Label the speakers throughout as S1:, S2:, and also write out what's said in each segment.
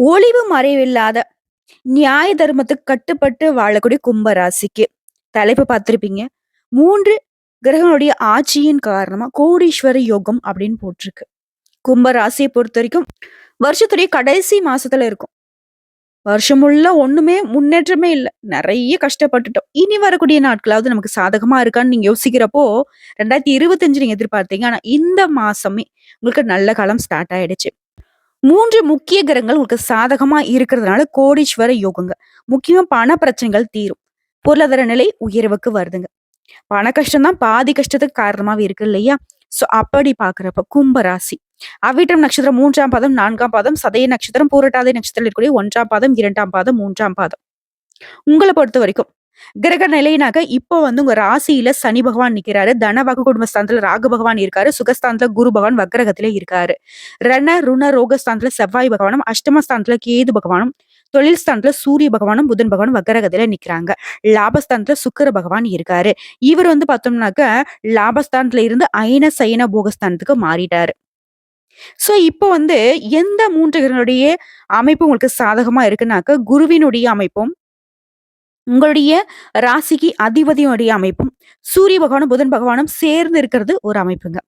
S1: ஒளிவு மறைவில்லாத நியாய தர்மத்துக்கு கட்டுப்பட்டு வாழக்கூடிய கும்ப ராசிக்கு தலைப்பு பார்த்திருப்பீங்க. 3 கிரகங்களுடைய ஆட்சியின் காரணமா கோடீஸ்வர யோகம் அப்படின்னு போட்டிருக்கு. கும்ப ராசியை பொறுத்தவரைக்கும் வருஷத்துடைய கடைசி மாசத்துல இருக்கும். வருஷம் முள்ள ஒண்ணுமே முன்னேற்றமே இல்ல. நெறைய கஷ்டப்பட்டுட்டோம். இனி வரக்கூடிய நாட்களாவது நமக்கு சாதகமா இருக்கான்னு நீங்க யோசிக்கிறப்போ, 2025 நீங்க எதிர்பார்த்தீங்க. ஆனா இந்த மாசமே உங்களுக்கு நல்ல காலம் ஸ்டார்ட் ஆயிடுச்சு. 3 முக்கிய கிரகங்கள் உங்களுக்கு சாதகமா இருக்கிறதுனால கோடீஸ்வர யோகங்க. முக்கியமா பண பிரச்சனைகள் தீரும். பொருளாதார நிலை உயர்வுக்கு வருதுங்க. பண கஷ்டம் தான் பாதி கஷ்டத்துக்கு காரணமாவே இருக்கு இல்லையா? சோ அப்படி பார்க்கிறப்ப கும்ப ராசி. அவிட்டம் நட்சத்திரம் 3ஆம் பாதம், 4ஆம் பாதம், சதய நட்சத்திரம், பூரட்டாதி நட்சத்திரத்தில் இருக்கக்கூடிய 1ஆம் பாதம், 2ஆம் பாதம், 3ஆம் பாதம். உங்கள பொறுத்தவரைக்கும் கிரக நிலையினாக இப்போ உங்க ராசியில சனி பகவான் நிக்கிறாரு. தனவாக்கு குடும்பஸ்தானத்துல ராகு பகவான் இருக்காரு. சுகஸ்தானத்துல குரு பகவான் வக்ரகத்திலே இருக்காரு. ருண ரோகஸ்தானத்துல செவ்வாய் பகவானும், அஷ்டமஸ்தானத்துல கேது பகவானும், தொழில் ஸ்தானத்துல சூரிய பகவானும், புதன் பகவானும் வக்ரகத்தில நிக்கிறாங்க. லாபஸ்தானத்துல சுக்கிர பகவான் இருக்காரு. இவர் பார்த்தோம்னாக்க லாபஸ்தானத்துல இருந்து அயன சயன போகஸ்தானத்துக்கு மாறிட்டாரு. சோ இப்போ எந்த 3 கிரகங்களுடைய அமைப்பு உங்களுக்கு சாதகமா இருக்குன்னாக்க, குருவினுடைய அமைப்பும், உங்களுடைய ராசிக்கு அதிபதியுடைய அமைப்பும், சூரிய பகவானும், புதன் பகவானும் சேர்ந்து இருக்கிறது ஒரு அமைப்புங்க.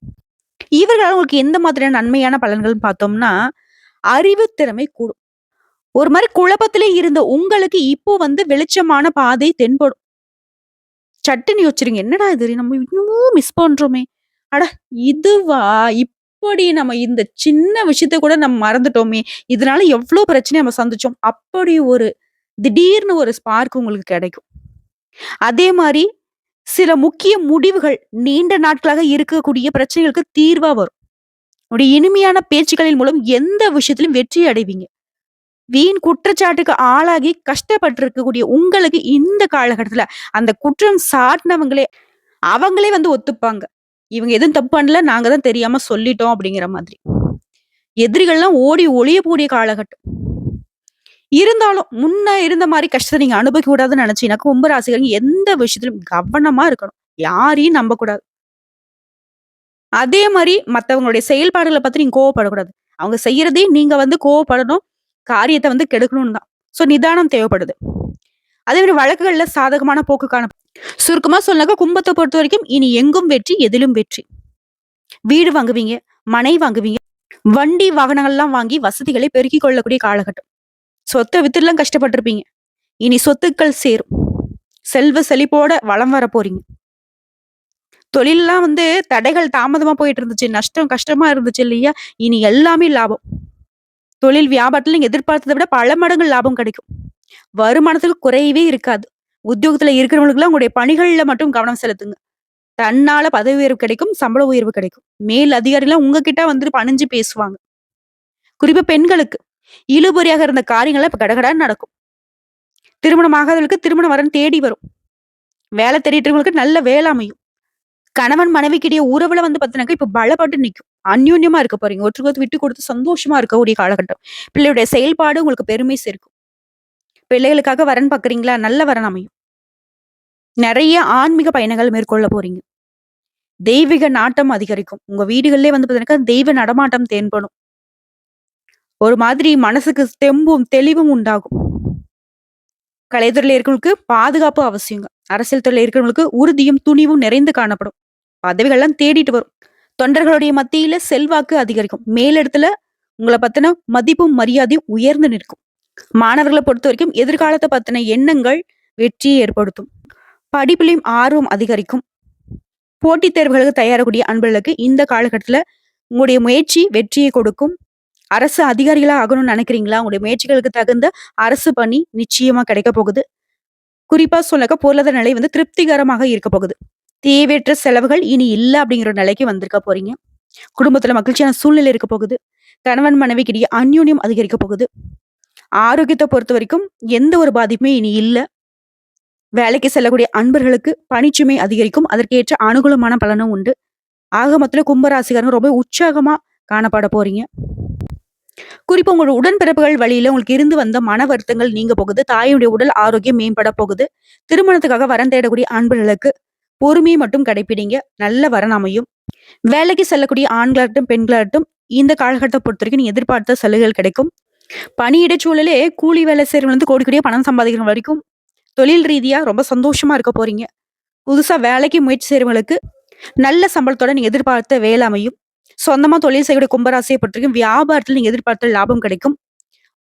S1: இவர்களால உங்களுக்கு எந்த மாதிரியான நன்மையான பலன்கள்னு பார்த்தோம்னா, அறிவு திறமை கூடும். ஒரு மாரி குழப்பத்திலே இருந்த உங்களுக்கு இப்போ வெளிச்சமான பாதை தென்படும். சட்டுன்னு யோசிச்சிருங்க. என்னடா இது நம்ம இன்னமும் மிஸ் பண்றோமே! அட இதுவா? இப்படி நம்ம இந்த சின்ன விஷயத்த கூட நம்ம மறந்துட்டோமே! இதனால எவ்ளோ பிரச்சனைய நம்ம சந்திச்சோம். அப்படி ஒரு திடீர்னு ஒரு ஸ்பார்க் உங்களுக்கு கிடைக்கும். அதே மாரி சில முக்கிய முடிவுகள் நீண்ட நாட்களாக இருக்கக்கூடிய பிரச்சனைகளுக்கு தீர்வா வரும். உங்களுடைய இனிமையான பேச்சுக்களின் மூலம் எந்த விஷயத்திலும் வெற்றி அடைவீங்க. வீண் குற்றச்சாட்டுக்கு ஆளாகி கஷ்டப்பட்டு இருக்கக்கூடிய உங்களுக்கு இந்த காலகட்டத்துல அந்த குற்றம் சாட்டினவங்களே அவங்களே ஒத்துப்பாங்க. இவங்க எதுவும் தப்பு பண்ணல, நாங்க தான் தெரியாம சொல்லிட்டோம் அப்படிங்கிற மாதிரி. எதிரிகள்லாம் ஓடி ஒளியக்கூடிய காலகட்டம். இருந்தாலும் முன்ன இருந்த மாரி கஷ்டத்த நீங்க அனுபவிக்க கூடாதுன்னு நினைச்சீங்கன்னா, கும்ப ராசிக்காரங்க எந்த விஷயத்திலும் கவனமா இருக்கணும். யாரையும் நம்பக்கூடாது. அதே மாரி மத்தவங்களுடைய செயல்பாடுகள பார்த்து நீங்க கோவப்படக்கூடாது. அவங்க செய்யறதே நீங்க கோவப்படணும். காரியத்த கெடுக்கணும்னு தான். சோ நிதானம் தேவைப்படுது. அதே மாரி வழக்குகள்ல சாதகமான போக்கு காணப்படும். சுருக்கமா சொன்னாக்க கும்பத்த பொறுத்தவரைக்கும் இனி எங்கும் வெற்றி, எதிலும் வெற்றி. வீடு வாங்குவீங்க, மனை வாங்குவீங்க, வண்டி வாகனங்கள்லாம் வாங்கி வசதிகளை பெருக்கிக் கொள்ளக்கூடிய காலகட்டம். சொத்த வித்துலாம் கஷ்டப்பட்டிருப்பீங்க. இனி சொத்துக்கள் சேரும். செல்வ செழிப்போட வலம் வர போறீங்க. தொழில்லாம் தடைகள் தாமதமா போயிட்டு இருந்துச்சு. நஷ்டம் கஷ்டமா இருந்துச்சு இல்லையா? இனி எல்லாமே லாபம். தொழில் வியாபாரத்துல நீங்க எதிர்பார்த்ததை விட பல மடங்கு லாபம் கிடைக்கும். வருமானத்துக்கு குறையவே இருக்காது. உத்தியோகத்துல இருக்கிறவங்களுக்குலாம் உங்களுடைய பணிகள்ல மட்டும் கவனம் செலுத்துங்க. தன்னால பதவி உயர்வு கிடைக்கும், சம்பள உயர்வு கிடைக்கும். மேல் அதிகாரிலாம் உங்ககிட்ட பணிஞ்சு பேசுவாங்க. குறிப்பா பெண்களுக்கு இழுபறியாக இருந்த காரியங்கள்லாம் இப்ப கடகடான்னு நடக்கும். திருமணம் ஆகாதவர்களுக்கு திருமண வரன் தேடி வரும். வேலை தேடிட்டு இருக்கவங்களுக்கு நல்ல வேலை அமையும். கணவன் மனைவிக்கிடையே உறவுல பாத்தீங்கன்னாக்க இப்ப பலப்பட்டு நிக்கும். அந்யோன்யமா இருக்க போறீங்க. ஒருத்தருக்கு விட்டு கொடுத்து சந்தோஷமா இருக்கக்கூடிய காலகட்டம். பிள்ளையுடைய செயல்பாடு உங்களுக்கு பெருமை சேர்க்கும். பிள்ளைகளுக்காக வரன் பாக்குறீங்களா? நல்ல வரன் அமையும். நிறைய ஆன்மீக பயணங்கள் மேற்கொள்ள போறீங்க. தெய்வீக நாட்டம் அதிகரிக்கும். உங்க வீடுகள்லயே பாத்தீங்கன்னா தெய்வ நடமாட்டம் தென்படும். ஒரு மாதிரி மனசுக்கு தெம்பும் தெளிவும் உண்டாகும். கலைத்துறையில இருக்கிறவங்களுக்கு பாதுகாப்பு அவசியங்க. அரசியல் துறையில இருக்கிறவங்களுக்கு உறுதியும் துணிவும் நிறைந்து காணப்படும். பதவிகள்லாம் தேடிட்டு வரும். தொண்டர்களுடைய மத்தியில செல்வாக்கு அதிகரிக்கும். மேலிடத்துல உங்களை பத்தின மதிப்பும் மரியாதையும் உயர்ந்து நிற்கும். மாணவர்களை பொறுத்த வரைக்கும் எதிர்காலத்தை பத்தின எண்ணங்கள் வெற்றியை ஏற்படுத்தும். படிப்பிலையும் ஆர்வம் அதிகரிக்கும். போட்டித் தேர்வுகளுக்கு தயாரக்கூடிய அன்பர்களுக்கு இந்த காலகட்டத்துல உங்களுடைய முயற்சி வெற்றியை கொடுக்கும். அரசு அதிகாரிகளா ஆகணும்னு நினைக்கிறீங்களா? உங்களுடைய முயற்சிகளுக்கு தகுந்த அரசு பணி நிச்சயமா கிடைக்க போகுது. குறிப்பா சொன்னாக்க பொருளாதார நிலை திருப்திகரமாக இருக்க போகுது. தேவையற்ற செலவுகள் இனி இல்ல அப்படிங்கிற ஒரு நிலைக்கு வந்திருக்க போறீங்க. குடும்பத்துல மகிழ்ச்சியான சூழ்நிலை இருக்க போகுது. கணவன் மனைவிக்கிடையே அந்யோன்யம் அதிகரிக்க போகுது. ஆரோக்கியத்தை பொறுத்த வரைக்கும் எந்த ஒரு பாதிப்புமே இனி இல்ல. வேலைக்கு செல்லக்கூடிய அன்பர்களுக்கு பணிச்சுமை அதிகரிக்கும். அதற்கேற்ற அனுகூலமான பலனும் உண்டு. ஆக மொத்தத்துல கும்பராசிக்காரங்க ரொம்ப உற்சாகமா காணப்பட போறீங்க. குறிப்பா உங்களோட உடன்பிறப்புகள் வழியில உங்களுக்கு இருந்து வந்த மன வருத்தங்கள் நீங்க போகுது. தாயுடைய உடல் ஆரோக்கியம் மேம்பட போகுது. திருமணத்துக்காக வரன் தேடக்கூடிய அன்பர்களுக்கு பொறுமையை மட்டும் கடைபிடிங்க. நல்ல வரன் அமையும். வேலைக்கு செல்லக்கூடிய ஆண்களாகட்டும் பெண்களாகட்டும் இந்த காலகட்டத்தை பொறுத்த வரைக்கும் நீங்க எதிர்பார்த்த சலுகைகள் கிடைக்கும். பணியிட சூழலே கூலி வேலை செய்றவங்கலருந்து கோடி கோடியா பணம் சம்பாதிக்கிற வரைக்கும், தொழில் ரீதியா ரொம்ப சந்தோஷமா இருக்க போறீங்க. புதுசா வேலைக்கு முயற்சி செய்றவங்களுக்கு, நல்ல சம்பளத்தோட நீங்க எதிர்பார்த்த வேலை அமையும். சொந்தமா தொழில் செய்யக்கூடிய கும்பராசிய பொறுத்தவரைக்கும், வியாபாரத்துல நீங்க எதிர்பார்த்த லாபம் கிடைக்கும்.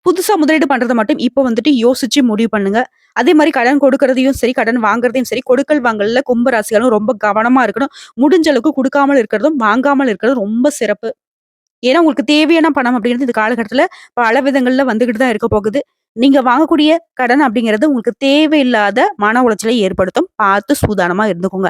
S1: புதுசா முதலீடு பண்றத மட்டும் இப்ப வந்துட்டு யோசிச்சு முடிவு பண்ணுங்க. அதே மாரி கடன் கொடுக்கறதையும் சரி, கடன் வாங்குறதையும் சரி, கொடுக்கல் வாங்கல்ல கும்பராசிகளும் ரொம்ப கவனமா இருக்கணும். முடிஞ்ச அளவுக்கு குடுக்காமல் இருக்கிறதும், வாங்காமல் இருக்கிறதும் ரொம்ப சிறப்பு. ஏன்னா, உங்களுக்கு தேவையான பணம் அப்படிங்கிறது இந்த காலகட்டத்துல பல விதங்கள்ல வந்துகிட்டு தான் இருக்க போகுது. நீங்க வாங்கக்கூடிய கடன் அப்படிங்கிறது உங்களுக்கு தேவையில்லாத மன உளைச்சலை ஏற்படுத்தும். பார்த்து சூதானமா இருந்துக்கோங்க.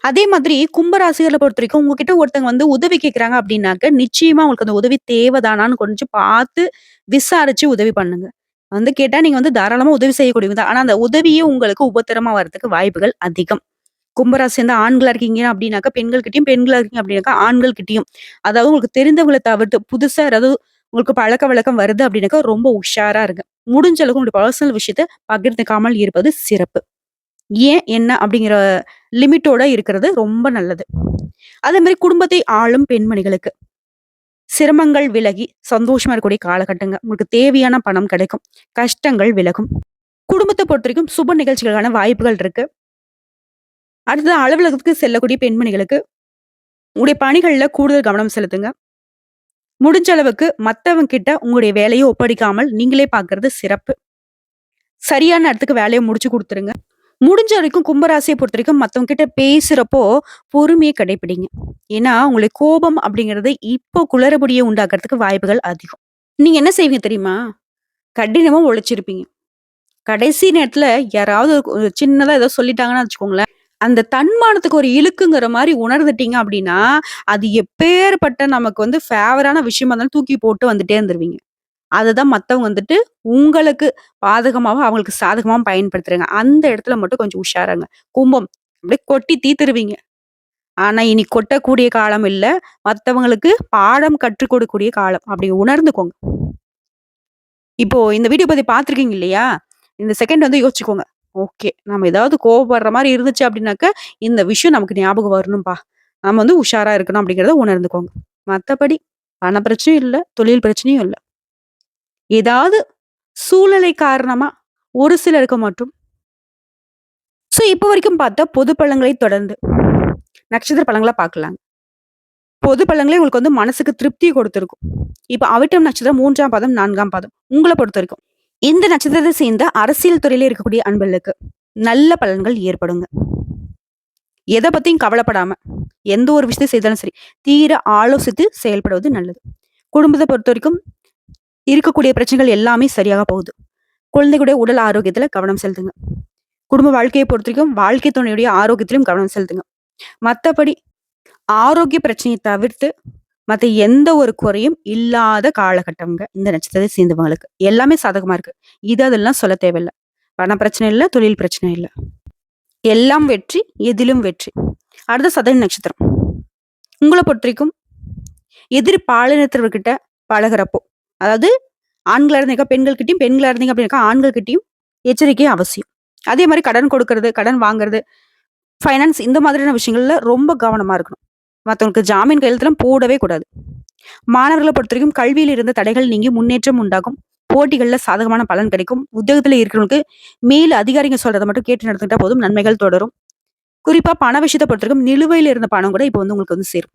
S1: அதே மாதிரி கும்பராசிகள பொறுத்தவரைக்கும் உங்ககிட்ட ஒருத்தங்க வந்து உதவி கேட்குறாங்க அப்படின்னாக்க, நிச்சயமா உங்களுக்கு அந்த உதவி தேவைதானான்னு கொஞ்சம் பார்த்து விசாரிச்சு உதவி பண்ணுங்க. வந்து கேட்டா நீங்க வந்து தாராளமா உதவி செய்யக்கூடியவங்க தான். ஆனா அந்த உதவியே உங்களுக்கு உபத்திரமா வரதுக்கு வாய்ப்புகள் அதிகம். கும்பராசி சேர்ந்த ஆண்களா இருக்கீங்க அப்படின்னாக்கா, பெண்கள் கிட்டயும், பெண்களா இருக்கீங்க அப்படின்னாக்கா, ஆண்கள் கிட்டயும். அதாவது உங்களுக்கு தெரிந்தவங்கள தவிர்த்து, புதுசா யாராவது உங்களுக்கு பழக்கவழக்கம் வருது அப்படின்னாக்கா, ரொம்ப உஷாரா இருங்க. முடிஞ்ச அளவுக்கு உங்களுடைய பர்சனல் விஷயத்த பகிர்ந்துக்காமல் இருப்பது சிறப்பு. ஏன், என்ன அப்படிங்கிற லிமிட்டோட இருக்கிறது ரொம்ப நல்லது. அதே மாரி குடும்பத்தை ஆளும் பெண்மணிகளுக்கு, சிரமங்கள் விலகி சந்தோஷமா இருக்கக்கூடிய காலகட்டங்க. உங்களுக்கு தேவையான பணம் கிடைக்கும். கஷ்டங்கள் விலகும். குடும்பத்த பொறுத்தவரைக்கும் சுப நிகழ்ச்சிகளுக்கான வாய்ப்புகள் இருக்கு. அடுத்தது அலுவலகத்துக்கு செல்லக்கூடிய பெண்மணிகளுக்கு, உங்களுடைய பணிகள்ல கூடுதல் கவனம் செலுத்துங்க. முடிஞ்ச அளவுக்கு மத்தவங்க கிட்ட உங்களுடைய வேலைய ஒப்படைக்காமல் நீங்களே பார்க்கிறது சிறப்பு. சரியான நேரத்துக்கு வேலைய முடிச்சு குடுத்துருங்க. முடிஞ்ச வரைக்கும் கும்பராசிய பொறுத்தவரைக்கும் மத்தவங்க கிட்ட பேசுறப்போ பொறுமைய கடைப்பிடிங்க. ஏன்னா, உங்களுடைய கோபம் அப்படிங்கிறது இப்போ குளறுபடிய உண்டாக்குறதுக்கு வாய்ப்புகள் அதிகம். நீங்க என்ன செய்வீங்க தெரியுமா? கடினமா உழைச்சிருப்பீங்க. கடைசி நேரத்துல யாராவது ஒரு சின்னதா ஏதோ சொல்லிட்டாங்கன்னு வச்சுக்கோங்களேன். அந்த தன்மானத்துக்கு ஒரு இழுக்குங்கிற மாரி உணர்ந்துட்டீங்க அப்படின்னா, அது எப்பேர்ப்பட்ட நமக்கு வந்து ஃபேவரான விஷயமா இருந்தாலும் தூக்கி போட்டு வந்துட்டே இருந்துருவீங்க. அததான் மத்தவங்க வந்துட்டு உங்களுக்கு பாதகமாவும், அவங்களுக்கு சாதகமாவும் பயன்படுத்துறாங்க. அந்த இடத்துல மட்டும் கொஞ்சம் உஷாராங்க. கும்பம் அப்படியே கொட்டி தீர்த்துருவீங்க. ஆனா இனி கொட்டக்கூடிய காலம் இல்ல. மத்தவங்களுக்கு பாடம் கற்றுக் கொடுக்கக்கூடிய காலம். அப்படி உணர்ந்துக்கோங்க. இப்போ இந்த வீடியோ பதிவு பார்த்துருக்கீங்க இல்லையா? இந்த செகண்ட் வந்து யோசிச்சுக்கோங்க. ஓகே. நம்ம ஏதாவது கோவப்படுற மாரி இருந்துச்சு அப்டின்னாக்க, இந்த விஷயம் நமக்கு ஞாபகம் வரணும்பா. நம்ம வந்து உஷாரா இருக்கணும் அப்டிங்கிறத உணர்ந்துக்கோங்க. மத்தபடி பண பிரச்சனையும் இல்ல, தொழில் பிரச்சனையும் இல்ல. ஏதாவது சூழ்நிலை காரணமா ஒரு சிலருக்கு மட்டும் இப்ப வரைக்கும் பார்த்தா பொது பலன்களை தொடர்ந்து நட்சத்திர பலன்கள பார்க்கலாங்க. பொது பலன்களே உங்களுக்கு வந்து மனசுக்கு திருப்திய கொடுத்திருக்கும். இப்ப அவிட்டம் நட்சத்திரம் 3ஆம் பாதம், 4ஆம் பாதம் உங்கள பொறுத்தவரைக்கும். இந்த நட்சத்திரத்தை சேர்ந்த அரசியல் துறையில இருக்கக்கூடிய அன்பர்களுக்கு நல்ல பலன்கள் ஏற்படுங்க. எத பத்தியும் கவலைப்படாம, எந்த ஒரு விஷயத்த செய்தாலும் சரி, தீர ஆலோசித்து செயல்படுவது நல்லது. குடும்பத்த பொறுத்தவரைக்கும் இருக்கக்கூடிய பிரச்சனைகள் எல்லாமே சரியாக போகுது. குழந்தைகளுடைய உடல் ஆரோக்கியத்துல கவனம் செலுத்துங்க. குடும்ப வாழ்க்கையை பொறுத்தவரைக்கும் வாழ்க்கை துணையுடைய ஆரோக்கியத்திலும் கவனம் செலுத்துங்க. மத்தபடி ஆரோக்கிய பிரச்சனையை தவிர்த்து மத்த எந்த ஒரு குறையும் இல்லாத காலகட்டம்ங்க இந்த நட்சத்திரத்தை சேர்ந்தவங்களுக்கு. எல்லாமே சாதகமா இருக்கு. அதெல்லாம் சொல்ல தேவையில்ல. பண பிரச்சனை இல்ல, தொழில் பிரச்சனை இல்ல. எல்லாம் வெற்றி, எதிலும் வெற்றி. அடுத்த சதய நட்சத்திரம். உங்கள பொறுத்தவரைக்கும் எதிர் பாலினத்தவர்கிட்ட பழகுறப்போ, அதாவது ஆண்களா இருந்தீங்க, பெண்கள் கிட்டயும், பெண்களா இருந்தீங்க அப்படின்னாக்கா ஆண்கள் கிட்டயும் எச்சரிக்கை அவசியம். அதே மாரி கடன் கொடுக்கறது, கடன் வாங்குறது, ஃபைனான்ஸ் இந்த மாதிரியான விஷயங்கள்ல ரொம்ப கவனமா இருக்கணும். மத்தவங்களுக்கு ஜாமீன் கையெழுத்துலாம் போடவே கூடாது. மாணவர்கள பொறுத்தவரைக்கும் கல்வியில இருந்த தடைகள் நீங்கி முன்னேற்றம் உண்டாகும். போட்டிகள்ல சாதகமான பலன் கிடைக்கும். உத்தியோகத்துல இருக்கிறவங்களுக்கு மேல் அதிகாரிங்க சொல்றத மட்டும் கேட்டு நடந்துக்கிட்டா போதும், நன்மைகள் தொடரும். குறிப்பா பண விஷயத்த பொறுத்தவரைக்கும் நிலுவையில இருந்த பணம் கூட இப்ப வந்து உங்களுக்கு வந்து சேரும்.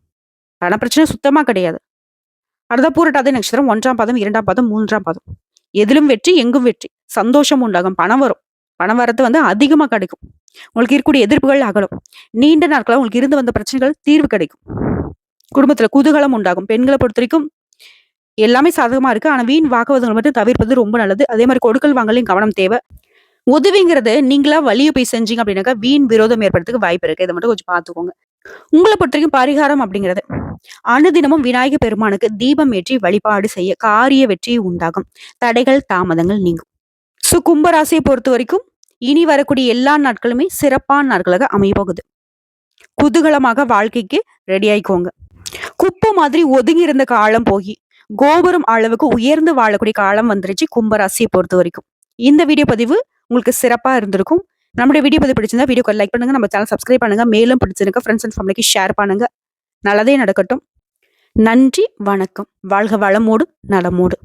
S1: பண பிரச்சனை சுத்தமா கிடையாது. அடுத்த பூரட்டாதி நட்சத்திரம் 1ஆம் பாதம், 2ஆம் பாதம், 3ஆம் பாதம். எதிலும் வெற்றி, எங்கும் வெற்றி. சந்தோஷம் உண்டாகும். பணம் வரும். பணம் வரது வந்து அதிகமா கிடைக்கும். உங்களுக்கு இருக்கக்கூடிய எதிர்ப்புகள் அகலும். நீண்ட நாட்களா உங்களுக்கு இருந்து வந்த பிரச்சனைகள் தீர்வு கிடைக்கும். குடும்பத்துல குதூகலம் உண்டாகும். பெண்கள பொறுத்தவரைக்கும் எல்லாமே சாதகமா இருக்கு. ஆனா வீண் வாக்குவாதங்கள் மட்டும் தவிர்ப்பது ரொம்ப நல்லது. அதே மாரி கொடுக்கல் வாங்கலையும் கவனம் தேவை. உதவிங்கிறது நீங்களா வலிய போய் செஞ்சீங்க அப்படின்னாக்கா, வீண் விரோதம் ஏற்படுறதுக்கு வாய்ப்பு இருக்கு. இத மட்டும் கொஞ்சம் பார்த்துக்கோங்க. உங்கள பொறுத்தவரைக்கும் பரிகாரம் அப்படிங்கிறது, அனுதினமும் விநாயக பெருமானுக்கு தீபம் ஏற்றி வழிபாடு செய்ய காரிய வெற்றி உண்டாகும். தடைகள், தாமதங்கள் நீங்கும். கும்பராசியை பொறுத்தவரைக்கும் இனி வரக்கூடிய எல்லா நாட்களுமே சிறப்பான நாட்களாக அமைய போகுது. குதூகலமாக வாழ்க்கைக்கு ரெடி ஆயிக்கோங்க. குப்பை மாதிரி ஒதுங்கி இருந்த காலம் போகி, கோபுரம் அளவுக்கு உயர்ந்து வாழக்கூடிய காலம் வந்துருச்சு கும்பராசியை பொறுத்த வரைக்கும். இந்த வீடியோ பதிவு உங்களுக்கு சிறப்பா இருந்திருக்கும். நம்முடைய வீடியோ பதிவு பிடிச்சிருந்தா வீடியோக்கு லைக் பண்ணுங்க, நம்ம சேனல் சப்ஸ்கிரைப் பண்ணுங்க, மேலும் பிடிச்சிருக்க ஃப்ரெண்ட்ஸ் அண்ட் ஃபேமிலிக்கு ஷேர் பண்ணுங்க. நல்லதே நடக்கட்டும். நன்றி, வணக்கம். வாழ்க வளமோடு, நலமோடு.